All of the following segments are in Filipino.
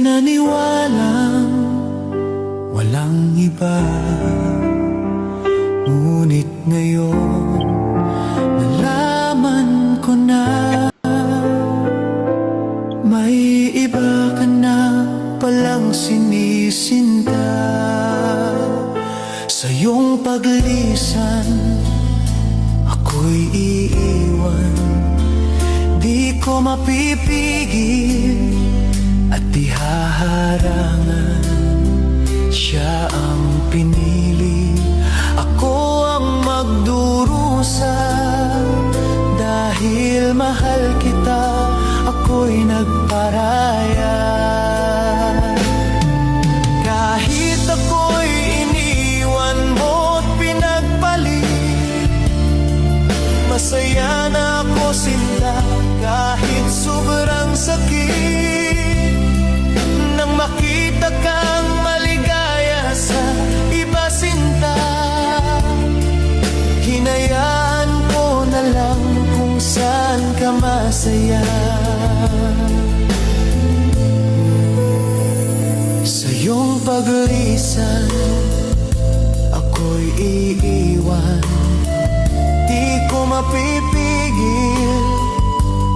pinaniwalang walang iba. Ngunit ngayon nalaman ko na may iba ka na palang sinisinta. Sa iyong paglisan ako'y iiwan. Di ko mapipigil at di haharangan. Siya ang pinili, ako ang magdurusa. Dahil mahal kita, ako'y nagparaya. Kahit ako'y iniwan mo't pinagpalit, masaya na ako sinta. Kahit sobrang sakit, nang makita kang maligaya sa iba sinta, hinayaan ko na lang kung saan ka masaya. Sa iyong paglisan ako'y iiwan. Di ko mapipigil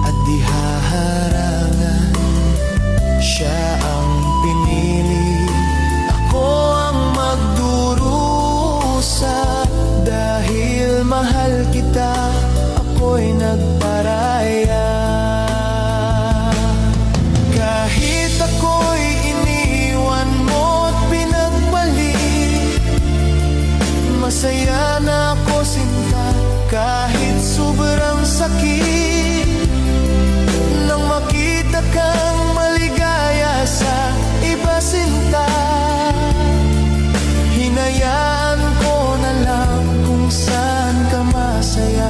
at di haharangan. Siya ang pinili, ako ang magdurusa. Dahil mahal kita, ako'y nagparaya. Kahit ako'y iniwan mo't pinagpalit, masaya na ako sinta. Kahit sobrang sakit, nang makita kang maligaya sa iba sinta, hinayaan ko na lang kung saan ka masaya.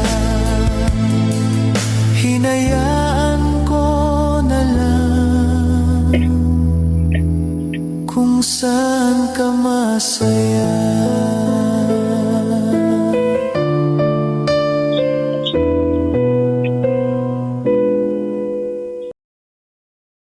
Hinayaan ko na lang kung saan ka masaya.